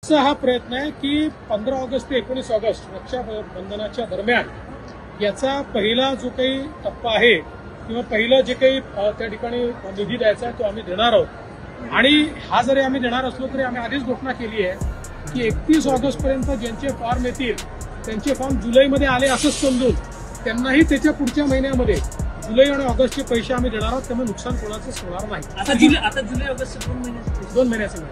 आजचा हा प्रयत्न आहे की 15 ऑगस्ट ते 19 ऑगस्ट रक्षाबंधनाच्या दरम्यान याचा पहिला जो काही टप्पा आहे किंवा पहिलं जे काही त्या ठिकाणी निधी द्यायचा आहे तो आम्ही देणार आहोत। आणि हा जरी आम्ही देणार असलो तरी आम्ही आधीच घोषणा केली आहे की 31 ऑगस्ट पर्यंत ज्यांचे फॉर्म येतील त्यांचे फॉर्म जुलैमध्ये आले असंच समजून त्यांनाही त्याच्या पुढच्या महिन्यामध्ये जुलै आणि ऑगस्टचे पैसे आम्ही देणार आहोत, त्यामुळे नुकसान कोणाचंच होणार नाही। आता जुलै ऑगस्ट 2 महिन्याचे।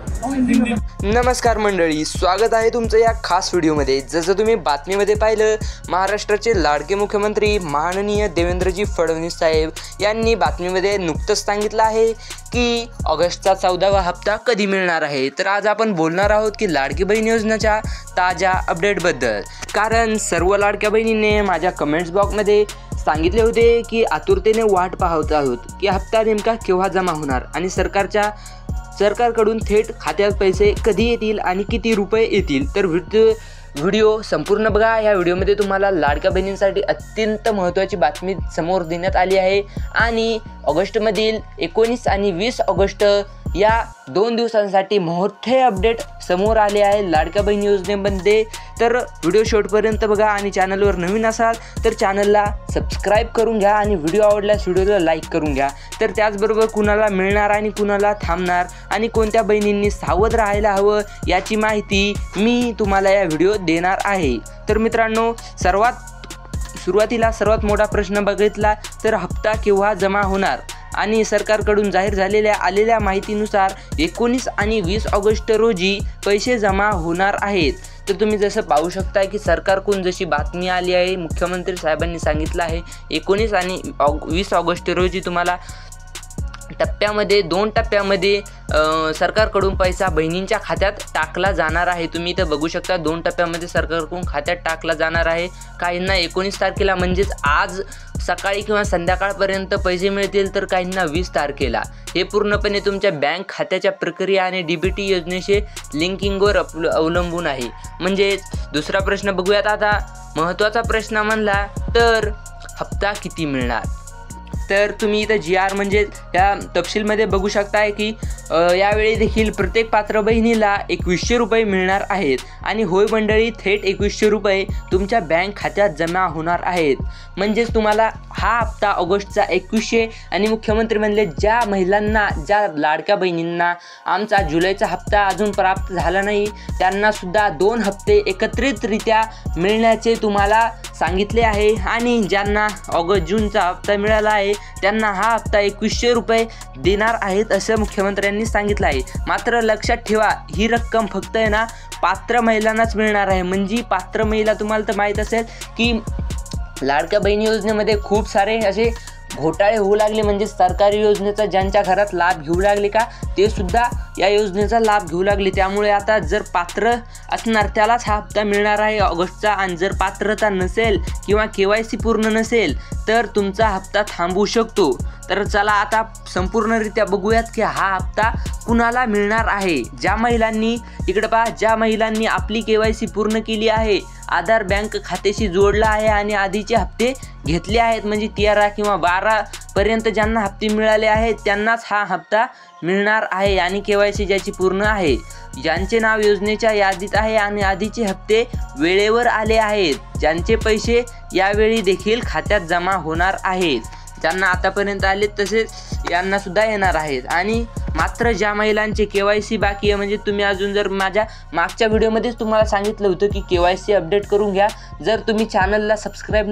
नमस्कार मंडळी, स्वागत आहे तुमचं या खास व्हिडिओमध्ये। जसं तुम्ही बातमीमध्ये पाहिलं, महाराष्ट्राचे लाडके मुख्यमंत्री माननीय देवेंद्रजी फडणवीस साहेब यांनी बातमीमध्ये नुकतंच सांगितलं आहे की ऑगस्टचा 14वा हप्ता कधी मिळणार आहे। तर आज आपण बोलणार आहोत की लाडकी बहीण योजनेच्या ताज्या अपडेटबद्दल, कारण सर्व लाडक्या बहिणींनी माझ्या कमेंट्स बॉक्समध्ये सांगितले होते की आतुरतेने वाट पाहत आहोत की हप्ता नेमका केव्हा जमा होणार आणि सरकारकडून थेट खात्यात पैसे कधी येतील आणि किती रुपये येतील। तर व्हिडिओ संपूर्ण बघा। या व्हिडिओमध्ये तुम्हाला लाडक्या बहिणींसाठी अत्यंत महत्त्वाची बातमी समोर देण्यात आली आहे आणि ऑगस्टमधील 19 आणि 20 ऑगस्ट या 2 दिवसांसाठी मोठे अपडेट समोर आले आहे लाडक्या बहीण योजनेमध्ये। तर व्हिडिओ शेवटपर्यंत बघा आणि चॅनलवर नवीन असाल तर चॅनलला सबस्क्राईब करून घ्या आणि व्हिडिओ आवडल्यास व्हिडिओला लाईक करून घ्या। तर त्याचबरोबर कुणाला मिळणार आणि कुणाला थांबणार आणि कोणत्या बहिणींनी सावध राहायला हवं याची माहिती मी तुम्हाला या व्हिडिओत देणार आहे। तर मित्रांनो, सुरुवातीला सर्वात मोठा प्रश्न बघितला तर हप्ता केव्हा जमा होणार आणि सरकारकडून जाहीर आलेल्या माहितीनुसार 19 आणि 20 ऑगस्ट रोजी पैसे जमा होणार आहेत। तर तुम्ही जसं पाहू शकता की सरकारकडून जशी बातमी आली आहे, मुख्यमंत्री साहेबांनी सांगितलं आहे 19 आणि 20 ऑगस्ट रोजी तुम्हाला दोन टप्प्यामध्ये सरकारकडून पैसा बहिणींच्या खात्यात टाकला जाणार आहे। तुम्ही इथं बघू शकता 2 टप्प्यामध्ये सरकारकडून खात्यात टाकला जाणार आहे। काहींना 19 तारखेला म्हणजेच आज सकाळी किंवा संध्याकाळपर्यंत पैसे मिळतील, तर काहींना 20 तारखेला। हे पूर्णपणे तुमच्या बँक खात्याच्या प्रक्रिया आणि DBT योजनेचे लिंकिंगवर अवलंबून आहे। म्हणजे दुसरा प्रश्न बघूयात आता। महत्त्वाचा प्रश्न म्हणला तर हप्ता किती मिळणार। तर तुम्ही इथं GR म्हणजे या तपशीलमध्ये बघू शकताय की यावेळी देखील प्रत्येक पात्र बहिणीला 2100 रुपये मिळणार आहेत आणि होय मंडळी, थेट 2100 रुपये तुमच्या बँक खात्यात जमा होणार आहेत। म्हणजेच तुम्हाला हा हप्ता ऑगस्टचा 2100 आणि मुख्यमंत्री म्हणले ज्या महिलांना, ज्या लाडक्या बहिणींना आमचा जुलैचा हप्ता अजून प्राप्त झाला नाही त्यांना सुद्धा 2 हप्ते एकत्रितरित्या मिळण्याचे तुम्हाला सांगितले आहे आणि ज्यांना जूनचा हप्ता मिळाला आहे त्यांना हा हप्ता 2100 रुपये देणार आहेत असं मुख्यमंत्र्यांनी सांगितलं आहे। मात्र लक्षात ठेवा, ही रक्कम फक्त आहे ना पात्र महिलांनाच मिळणार आहे। म्हणजे पात्र महिला, तुम्हाला तर माहीत असेल की लाडक्या बहीण योजनेमध्ये खूप सारे असे घोटाळे होऊ लागले, म्हणजे सरकारी योजनेचा ज्यांच्या घरात लाभ घेऊ लागले का ते सुद्धा या योजनेचा लाभ घेऊ लागले। त्यामुळे आता जर पात्र असणार त्यालाच हा हप्ता मिळणार आहे ऑगस्टचा, आणि जर पात्रता नसेल किंवा KYC पूर्ण नसेल तर तुमचा हप्ता थांबू शकतो। तर चला आता संपूर्णरित्या बघूयात की हा हप्ता कुणाला मिळणार आहे। ज्या महिलांनी, इकडे पहा, ज्या महिलांनी आपली KYC पूर्ण केली आहे, आधार बँक खात्याशी जोडला आहे आणि आधीचे हप्ते घेतले आहेत, म्हणजे 13 किंवा 12 पर्यंत ज्यांना हप्ते मिळाले आहेत त्यांनाच हा हप्ता मिळणार आहे आणि KYC ज्याची पूर्ण आहे, ज्यांचे नाव योजनेच्या यादीत आहे आणि आधीचे हप्ते वेळेवर आले आहेत, ज्यांचे पैसे यावेळी देखील खात्यात जमा होणार आहेत, ज्यांना आतापर्यंत आले तसेच यांना सुद्धा येणार आहेत। आणि मात्र ज्या महिलांचे KYC बाकी आहे, म्हणजे तुम्ही अजून, जर माझ्या मागच्या व्हिडिओमध्येच तुम्हाला सांगितलं होतं की KYC अपडेट करून घ्या। जर तुम्ही चॅनलला सबस्क्राईब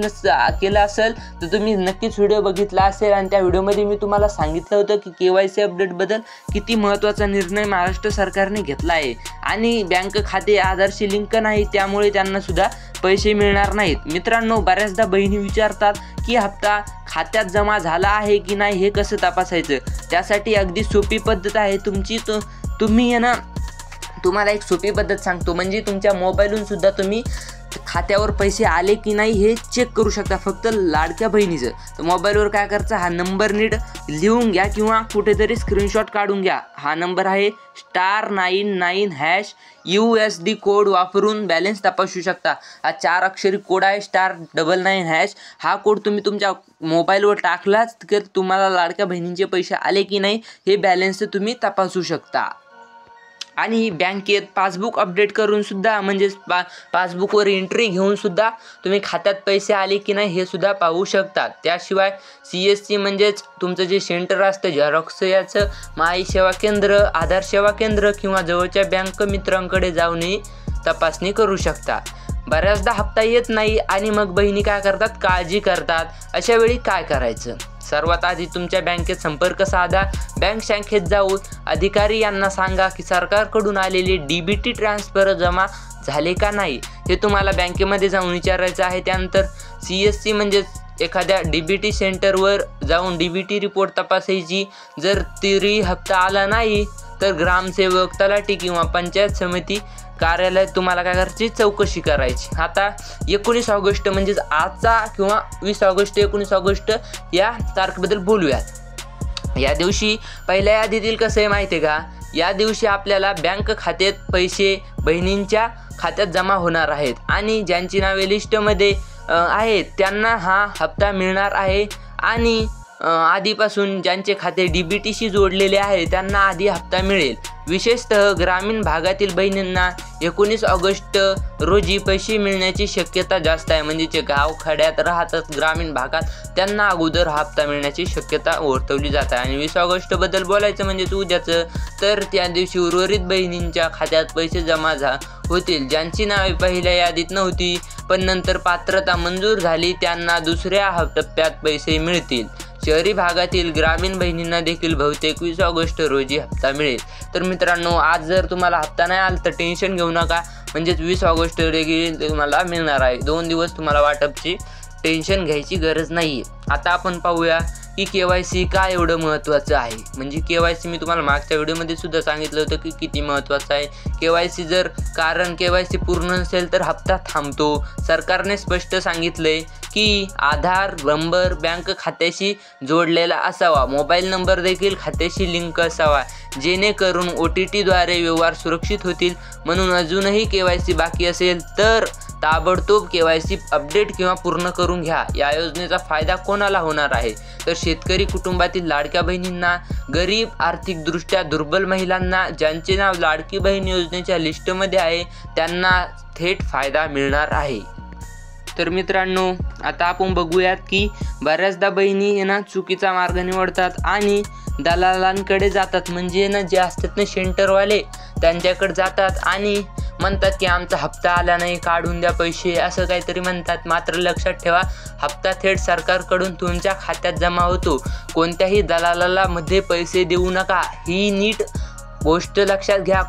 केलं असेल तर तुम्ही नक्कीच व्हिडिओ बघितला असेल आणि त्या व्हिडिओमध्ये मी तुम्हाला सांगितलं होतं की KYC अपडेटबद्दल किती महत्त्वाचा निर्णय महाराष्ट्र सरकारने घेतला आहे आणि बँक खाते आधारशी लिंक नाही, त्यामुळे त्यांना सुद्धा पैसे मिळणार नाहीत। मित्रांनो, बऱ्याचदा बहिणी विचारतात की हप्ता खात्यात जमा झाला आहे की नाही हे कसं तपासायचं। त्यासाठी अगदी सोपी पद्धत आहे तुम्हाला एक सोपी पद्धत सांगतो, म्हणजे तुमच्या मोबाईलवरून सुद्धा तुम्ही खात्यावर पैसे आले की नाही हे चेक करू शकता, फक्त लाडक्या बहिणीचं। तर मोबाईलवर काय करायचं, हा नंबर नीट लिहून घ्या किंवा कुठेतरी स्क्रीनशॉट काढून घ्या। हा नंबर आहे *99# USD कोड वापरून बॅलन्स तपासू शकता। हा 4 अक्षरी कोड आहे *99#। हा कोड तुम्ही तुमच्या मोबाईलवर टाकलाच तर तुम्हाला लाडक्या बहिणींचे पैसे आले की नाही हे बॅलन्स तुम्ही तपासू शकता। आणि बँकेत पासबुक अपडेट करून सुद्धा म्हणजेच पासबुकवर एंट्री घेऊन सुद्धा तुम्ही खात्यात पैसे आले की नाही हे सुद्धा पाहू शकता. त्याशिवाय CSC म्हणजेच तुमचं जे सेंटर असतं झेरॉक्स याचं माई सेवा केंद्र, आधार सेवा केंद्र किंवा जवळच्या बँक मित्रांकडे जाऊनही तपासणी करू शकता. बऱ्याचदा हप्ता येत नाही आणि मग बहिणी काय करतात, काळजी करतात. अशा वेळी काय करायचं? सर्वात आधी तुमच्या बँकेत संपर्क साधा. बँक शाखेत जाऊन अधिकारी यांना सांगा की सरकारकडून आलेले DBT ट्रान्सफर जमा झाले का नाही हे तुम्हाला बँकेमध्ये जाऊन विचारायचं आहे. त्यानंतर CSC म्हणजेच एखाद्या DBT सेंटरवर जाऊन DBT रिपोर्ट तपासायची. जर तरी हप्ता आला नाही तर ग्रामसेवक, तलाठी किंवा पंचायत समिती कार्यालयात तुम्हाला काय करायची, चौकशी करायची. आता 19 ऑगस्ट म्हणजेच आजचा किंवा 20 ऑगस्ट 19 ऑगस्ट या तारखेबद्दल बोलूयात. या दिवशी पहिल्या यादीतील कसं आहे माहिती आहे का, या दिवशी आपल्याला बँक खात्यात पैसे बहिणींच्या खात्यात जमा होणार आहेत आणि ज्यांची नावे लिस्टमध्ये आहेत त्यांना हा हप्ता मिळणार आहे. आणि आधीपासून ज्यांचे खाते DBTशी जोडलेले आहे त्यांना आधी हप्ता मिळेल. विशेषतः ग्रामीण भागातील बहिणींना 19 ऑगस्ट रोजी पैसे मिळण्याची शक्यता जास्त आहे. म्हणजे जे गावखेड्यात राहतात ग्रामीण भागात त्यांना अगोदर हप्ता मिळण्याची शक्यता वर्तवली जात आहे. आणि 20 ऑगस्टबद्दल बोलायचं म्हणजे उद्याचं, तर त्या दिवशी उर्वरित बहिणींच्या खात्यात पैसे जमा होतील ज्यांची नावे पहिल्या यादीत नव्हती पण नंतर पात्रता मंजूर झाली त्यांना दुसऱ्या टप्प्यात पैसे मिळतील. शहरी भागातील ग्रामीण बहिणींना देखील बहुतेक 20 ऑगस्ट रोजी हप्ता मिळेल. तर मित्रांनो, आज जर तुम्हाला हप्ता नाही आला तर टेन्शन घेऊ नका. म्हणजेच 20 ऑगस्ट रोजी तुम्हाला मिळणार आहे. 2 दिवस तुम्हाला वाटपची टेन्शन घ्यायची गरज नाही आहे. आता आपण पाहूया की KYC का एवढं महत्त्वाचं आहे. म्हणजे KYC मी तुम्हाला मागच्या व्हिडिओमध्ये सुद्धा सांगितलं होतं की किती महत्त्वाचं आहे. कारण KYC पूर्ण नसेल तर हप्ता थांबतो. सरकारने स्पष्ट सांगितलं आहे की आधार नंबर बँक खात्याशी जोडलेला असावा, मोबाईल नंबर देखील खात्याशी लिंक असावा, जेणेकरून OTTद्वारे व्यवहार सुरक्षित होतील. म्हणून अजूनही KYC बाकी असेल तर ताबडतोब KYC अपडेट किंवा पूर्ण करून घ्या. या योजनेचा फायदा कोणाला होणार आहे तर शेतकरी कुटुंबातील लाडक्या बहिणींना, गरीब आर्थिकदृष्ट्या दुर्बल महिलांना, ज्यांचे नाव लाडकी बहीण योजनेच्या लिस्टमध्ये आहे त्यांना थेट फायदा मिळणार आहे. तर मित्रांनो, आता आपण बघूयात की बऱ्याचदा बहिणी चुकीचा मार्ग निवडतात आणि दलालांकडे जातात. म्हणजे जे असतात सेंटरवाले त्यांच्याकडे जातात आणि म्हणतात की आमचा हप्ता आला नाही, काढून द्या पैसे, असं काहीतरी म्हणतात. मात्र लक्षात ठेवा, हप्ता थेट सरकारकडून तुमच्या खात्यात जमा होतो. कोणत्याही दलालाला मध्ये पैसे देऊ नका, ही नीट गोष्ट लक्षात घ्या.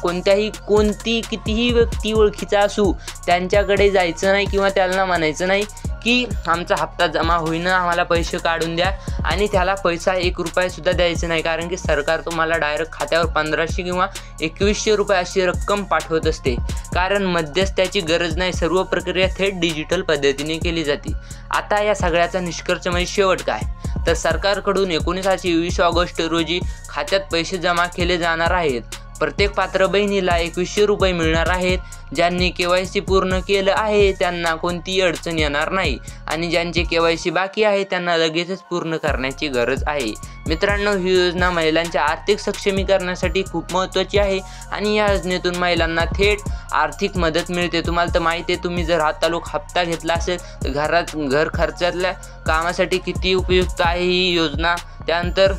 कितीही व्यक्ती ओळखीचा असू त्यांच्याकडे जायचं नाही किंवा त्यांना म्हणायचं नाही की आमचा हप्ता जमा होईना, आम्हाला पैसे काढून द्या, आणि त्याला पैसा 1 रुपया सुद्धा द्यायचं नाही. कारण की सरकार तुम्हाला डायरेक्ट खात्यावर 1500 किंवा 2100 रुपये अशी रक्कम पाठवत असते. कारण मध्यस्थाची गरज नाही, सर्व प्रक्रिया थेट डिजिटल पद्धतीने केली जाते. आता या सगळ्याचा निष्कर्ष म्हणजे शेवट काय, तर सरकारकडून 19 ऑगस्ट रोजी खात्यात पैसे जमा केले जाणार आहेत. प्रत्येक पात्र बहिणीला 2100 रुपये मिळणार आहेत. ज्यांनी KYC पूर्ण केलं आहे त्यांना कोणतीही अडचण येणार नाही आणि ज्यांचे KYC बाकी आहे त्यांना लगेचच पूर्ण करण्याची गरज आहे. मित्रांनो, ही योजना महिलांच्या आर्थिक सक्षमीकरणासाठी खूप महत्त्वाची आहे आणि या योजनेतून महिलांना थेट आर्थिक मदत मिळते. तुम्हाला तर माहिती आहे, तुम्ही जर तालुक हप्ता घेतला असेल तर घर खर्चातल्या कामासाठी किती उपयुक्त आहे ही योजना. त्यानंतर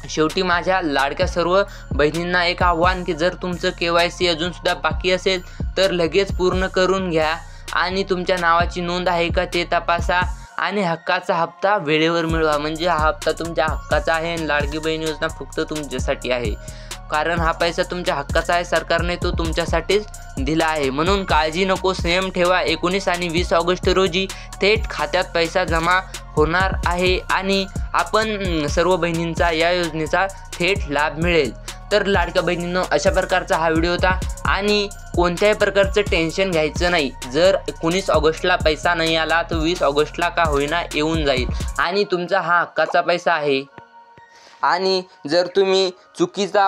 शेवटी माझ्या लाडक्या सर्व बहिणींना एक आव्हान की जर तुमचं KYC अजूनसुद्धा बाकी असेल तर लगेच पूर्ण करून घ्या आणि तुमच्या नावाची नोंद आहे का ते तपासा आणि हक्काचा हप्ता वेळेवर मिळवा. म्हणजे हा हप्ता तुमच्या हक्काचा आहे आणि लाडकी बहीण योजना फक्त तुमच्यासाठी आहे. कारण हा पैसा तुमच्या हक्काचा आहे, सरकारने तो तुमच्यासाठीच दिला आहे. म्हणून काळजी नको, संयम ठेवा. 19 आणि 20 ऑगस्ट रोजी थेट खात्यात पैसा जमा होणार आहे आणि आपण सर्व बहिणींचा या योजनेचा थेट लाभ मिळेल. तर लाडक्या बहिणींनो, अशा प्रकारचा हा व्हिडिओ होता आणि कोणत्याही प्रकारचं टेन्शन घ्यायचं नाही. जर 19 ऑगस्टला पैसा नाही आला तर 20 ऑगस्टला का होईना येऊन जाईल आणि तुमचा हा हक्काचा पैसा आहे. आणि जर तुम्ही चुकीचा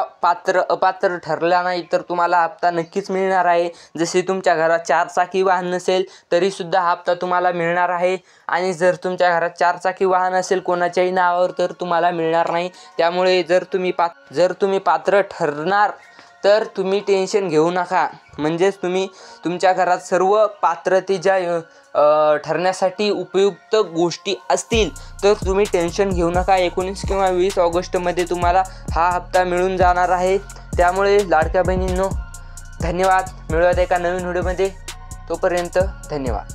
अपात्र ठरला नाही तर तुम्हाला हप्ता नक्कीच मिळणार आहे. जसे तुमच्या घरात 4 चाकी वाहन नसेल तरीसुद्धा हप्ता तुम्हाला मिळणार आहे आणि जर तुमच्या घरात 4 चाकी वाहन असेल कोणाच्याही नावावर तर तुम्हाला मिळणार नाही. त्यामुळे जर तुम्ही पात्र ठरणार तर तुम्ही टेन्शन घेऊ नका. म्हणजेच तुम्ही तुमच्या घरात सर्व पात्रतेच्या ठरण्यासाठी उपयुक्त गोष्टी असतील तर तुम्ही टेन्शन घेऊ नका. 19 किंवा 20 ऑगस्टमध्ये तुम्हाला हा हप्ता मिळून जाणार आहे. त्यामुळे लाडक्या बहिणींनो धन्यवाद. मिळूयात एका नवीन व्हिडिओमध्ये. तोपर्यंत धन्यवाद.